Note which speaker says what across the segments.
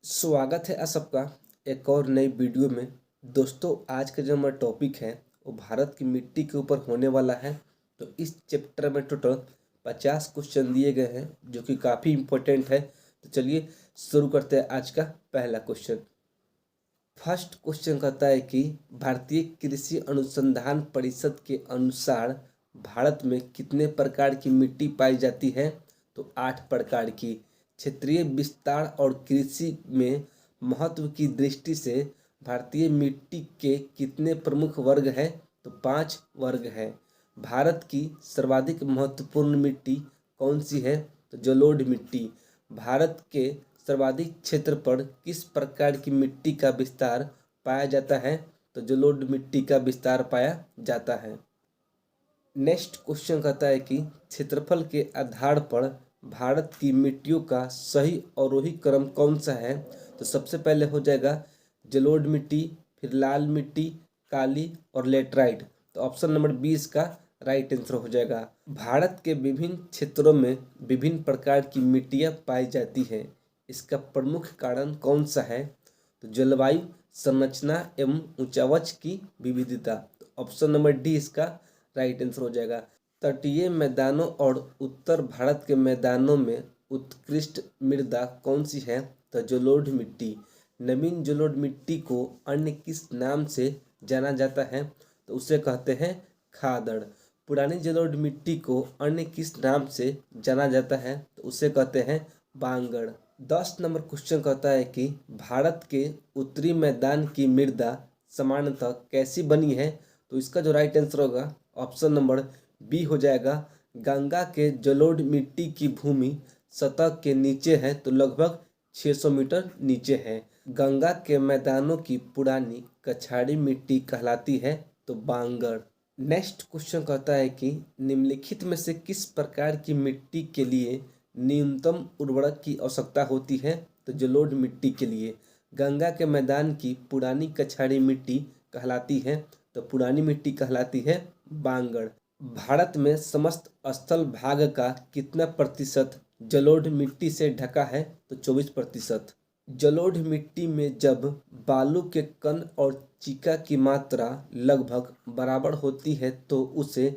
Speaker 1: स्वागत है आप सबका एक और नई वीडियो में। दोस्तों, आज का जो हमारा टॉपिक है वो भारत की मिट्टी के ऊपर होने वाला है। तो इस चैप्टर में टोटल 50 क्वेश्चन दिए गए हैं जो कि काफ़ी इम्पोर्टेंट है। तो चलिए शुरू करते हैं आज का पहला क्वेश्चन। फर्स्ट क्वेश्चन कहता है कि भारतीय कृषि अनुसंधान परिषद के अनुसार भारत में कितने प्रकार की मिट्टी पाई जाती है। तो 8 प्रकार की। क्षेत्रीय विस्तार और कृषि में महत्व की दृष्टि से भारतीय मिट्टी के कितने प्रमुख वर्ग हैं। तो 5 वर्ग है। भारत की सर्वाधिक महत्वपूर्ण मिट्टी कौन सी है। तो जलोढ़ मिट्टी। भारत के सर्वाधिक क्षेत्र पर किस प्रकार की मिट्टी का विस्तार पाया जाता है। तो जलोढ़ मिट्टी का विस्तार पाया जाता है। नेक्स्ट क्वेश्चन कहता है कि क्षेत्रफल के आधार पर भारत की मिट्टियों का सही अवरोही क्रम कौन सा है। तो सबसे पहले हो जाएगा जलोढ़ मिट्टी, फिर लाल मिट्टी, काली और लेटराइट। तो ऑप्शन नंबर 20 का राइट आंसर हो जाएगा। भारत के विभिन्न क्षेत्रों में विभिन्न प्रकार की मिट्टियाँ पाई जाती हैं। इसका प्रमुख कारण कौन सा है। तो जलवायु, संरचना एवं ऊंचावच की विविधता। तो ऑप्शन नंबर डी इसका राइट आंसर हो जाएगा। तटीय मैदानों और उत्तर भारत के मैदानों में उत्कृष्ट मृदा कौन सी है। तो जलोढ़ मिट्टी। नवीन जलोढ़ मिट्टी को अन्य किस नाम से जाना जाता है। तो उसे कहते हैं खादड़। पुरानी जलोढ़ मिट्टी को अन्य किस नाम से जाना जाता है। तो उसे कहते हैं बांगड़। 10 नंबर क्वेश्चन कहता है कि भारत के उत्तरी मैदान की मृदा सामान्यतः कैसी बनी है। तो इसका जो राइट आंसर होगा ऑप्शन नंबर बी हो जाएगा। गंगा के जलोढ़ मिट्टी की भूमि सतह के नीचे है, तो लगभग 600 मीटर नीचे है। गंगा के मैदानों की पुरानी कछाड़ी मिट्टी कहलाती है, तो बांगड़। नेक्स्ट क्वेश्चन कहता है कि निम्नलिखित में से किस प्रकार की मिट्टी के लिए न्यूनतम उर्वरक की आवश्यकता होती है। तो जलोढ़ मिट्टी के लिए गंगा के मैदान की पुरानी कछाड़ी मिट्टी कहलाती है, तो पुरानी मिट्टी कहलाती है बांगड़। भारत में समस्त स्थल भाग का कितना प्रतिशत जलोढ़ मिट्टी से ढका है। तो 24%। जलोढ़ मिट्टी में जब बालू के कण और चिका की मात्रा लगभग बराबर होती है तो उसे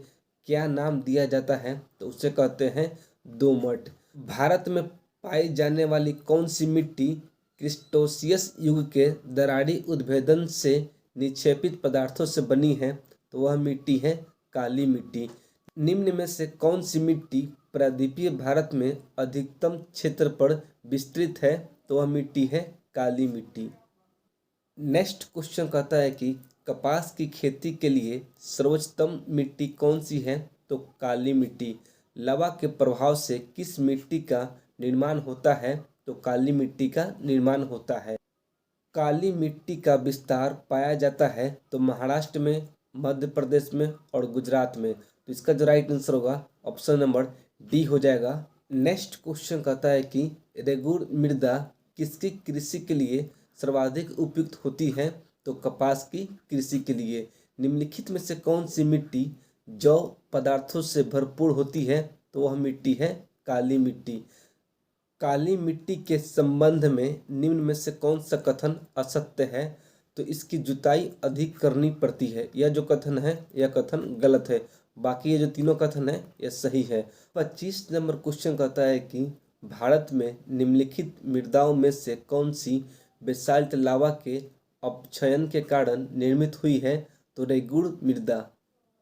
Speaker 1: क्या नाम दिया जाता है। तो उसे कहते हैं दोमट। भारत में पाई जाने वाली कौन सी मिट्टी क्रिस्टोसियस युग के दरारी उद्भेदन से निक्षेपित पदार्थों से बनी है। तो वह मिट्टी है काली मिट्टी। निम्न में से कौन सी मिट्टी प्रायद्वीपीय भारत में अधिकतम क्षेत्र पर विस्तृत है। तो वह मिट्टी है काली मिट्टी। नेक्स्ट क्वेश्चन कहता है कि कपास की खेती के लिए सर्वोत्तम मिट्टी कौन सी है। तो काली मिट्टी। लवा के प्रभाव से किस मिट्टी का निर्माण होता है। तो काली मिट्टी का निर्माण होता है। काली मिट्टी का विस्तार पाया जाता है तो महाराष्ट्र में, मध्य प्रदेश में और गुजरात में। तो इसका जो राइट आंसर होगा ऑप्शन नंबर डी हो जाएगा। नेक्स्ट क्वेश्चन कहता है कि रेगुड़ मृदा किसकी कृषि के लिए सर्वाधिक उपयुक्त होती है। तो कपास की कृषि के लिए। निम्नलिखित में से कौन सी मिट्टी जौ पदार्थों से भरपूर होती है। तो वह मिट्टी है काली मिट्टी। काली मिट्टी के संबंध में निम्न में से कौन सा कथन असत्य है। तो इसकी जुताई अधिक करनी पड़ती है। यह जो कथन है यह कथन गलत है। बाकी ये जो तीनों कथन है यह सही है। 25 नंबर क्वेश्चन कहता है कि भारत में निम्नलिखित मृदाओं में से कौन सी बेसाल्ट लावा के अपक्षयन के कारण निर्मित हुई है। तो रेगुड़ मृदा।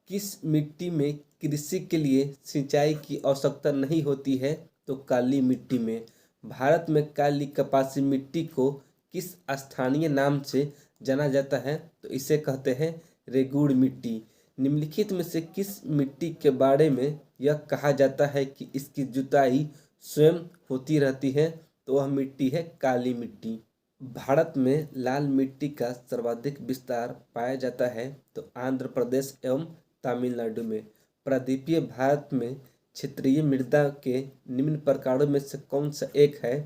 Speaker 1: किस मिट्टी में कृषि के लिए सिंचाई की आवश्यकता नहीं होती है। तो काली मिट्टी में। भारत में काली कपासी मिट्टी को किस स्थानीय नाम से जाना जाता है। तो इसे कहते हैं रेगुड़ मिट्टी। निम्नलिखित में से किस मिट्टी के बारे में यह कहा जाता है कि इसकी जुताई स्वयं होती रहती है। तो वह मिट्टी है काली मिट्टी। भारत में लाल मिट्टी का सर्वाधिक विस्तार पाया जाता है तो आंध्र प्रदेश एवं तमिलनाडु में। प्रायद्वीपीय भारत में क्षेत्रीय मृदा के निम्न प्रकारों में से कौन सा एक है।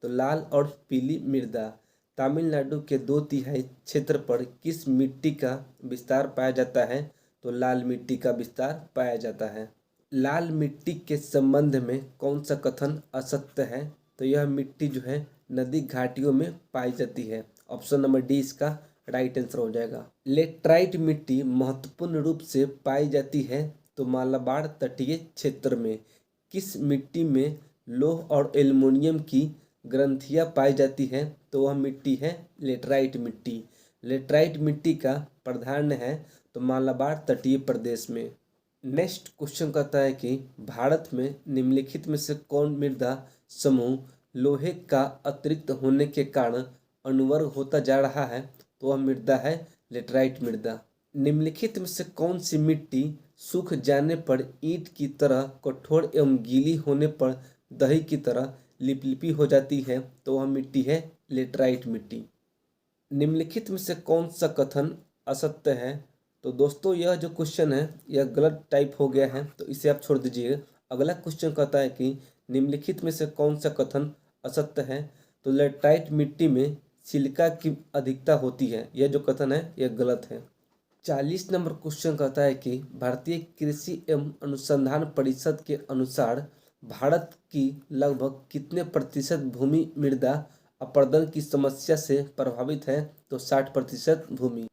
Speaker 1: तो लाल और पीली मृदा। तमिलनाडु के 2/3 क्षेत्र पर किस मिट्टी का विस्तार पाया जाता है। तो लाल मिट्टी का विस्तार पाया जाता है। लाल मिट्टी के संबंध में कौन सा कथन असत्य है। तो यह मिट्टी जो है नदी घाटियों में पाई जाती है। ऑप्शन नंबर डी इसका राइट आंसर हो जाएगा। लेटराइट मिट्टी महत्वपूर्ण रूप से पाई जाती है तो मालाबार तटीय क्षेत्र में। किस मिट्टी में लौह और एल्युमिनियम की ग्रंथियां पाई जाती हैं तो वह मिट्टी है लेटराइट मिट्टी। लेटराइट मिट्टी का प्राधान्य है तो मालाबार तटीय प्रदेश में। नेक्स्ट क्वेश्चन कहता है कि भारत में निम्नलिखित में से कौन मृदा समूह लोहे का अतिरिक्त होने के कारण अनुवर्ग होता जा रहा है तो वह मृदा है लेटराइट मृदा। निम्नलिखित में से कौन सी मिट्टी सूख जाने पर ईंट की तरह कठोर एवं गीली होने पर दही की तरह लिपलिपी हो जाती है तो वह मिट्टी है लेटराइट मिट्टी। निम्नलिखित में से कौन सा कथन असत्य है तो दोस्तों यह जो क्वेश्चन है यह गलत टाइप हो गया है तो इसे आप छोड़ दीजिए। अगला क्वेश्चन कहता है कि निम्नलिखित में से कौन सा कथन असत्य है तो लेटराइट मिट्टी में सिलिका की अधिकता होती है। यह जो कथन है यह गलत है। 40 नंबर क्वेश्चन कहता है कि भारतीय कृषि एवं अनुसंधान परिषद के अनुसार भारत की लगभग कितने प्रतिशत भूमि मृदा अपरदन की समस्या से प्रभावित है तो 60% भूमि।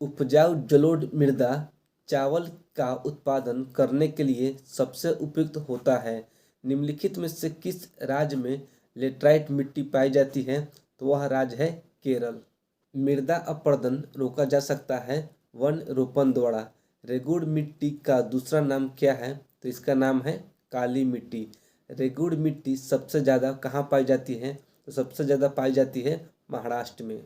Speaker 1: उपजाऊ जलोढ़ मृदा चावल का उत्पादन करने के लिए सबसे उपयुक्त होता है। निम्नलिखित में से किस राज्य में लेटराइट मिट्टी पाई जाती है तो वह राज्य है केरल। मृदा अपरदन रोका जा सकता है वन रोपण द्वारा। रेगुड़ मिट्टी का दूसरा नाम क्या है तो इसका नाम है काली मिट्टी। रेगुड़ मिट्टी सबसे ज़्यादा कहाँ पाई जाती है तो सबसे ज़्यादा पाई जाती है महाराष्ट्र में।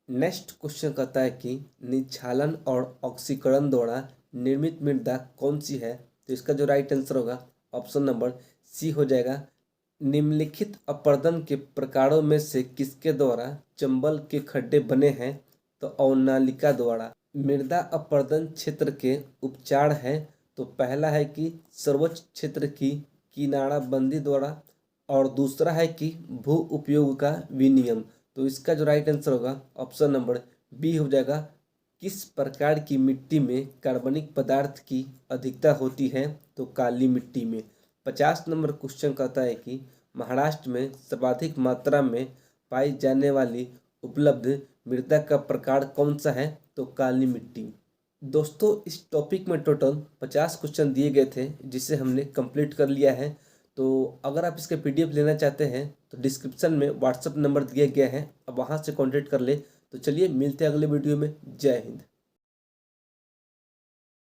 Speaker 1: नेक्स्ट क्वेश्चन कहता है कि निक्षालन और ऑक्सीकरण द्वारा निर्मित मृदा कौन सी है तो इसका जो राइट आंसर होगा ऑप्शन नंबर सी हो जाएगा। निम्नलिखित अपरदन के प्रकारों में से किसके द्वारा चंबल के खड्डे बने हैं तो अवनालिका द्वारा। मृदा अपरदन क्षेत्र के उपचार है तो पहला है कि सर्वोच्च क्षेत्र की किनाराबंदी द्वारा और दूसरा है कि भू उपयोग का विनियम। तो इसका जो राइट आंसर होगा ऑप्शन नंबर बी हो जाएगा। किस प्रकार की मिट्टी में कार्बनिक पदार्थ की अधिकता होती है तो काली मिट्टी में। 50 नंबर क्वेश्चन कहता है कि महाराष्ट्र में सर्वाधिक मात्रा में पाई जाने वाली उपलब्ध मृदा का प्रकार कौन सा है तो काली मिट्टी। दोस्तों इस टॉपिक में टोटल 50 क्वेश्चन दिए गए थे जिसे हमने कंप्लीट कर लिया है। तो अगर आप इसके पीडीएफ लेना चाहते हैं तो डिस्क्रिप्शन में व्हाट्सअप नंबर दिया गया है, अब वहाँ से कॉन्टेक्ट कर ले। तो चलिए मिलते हैं अगले वीडियो में। जय हिंद।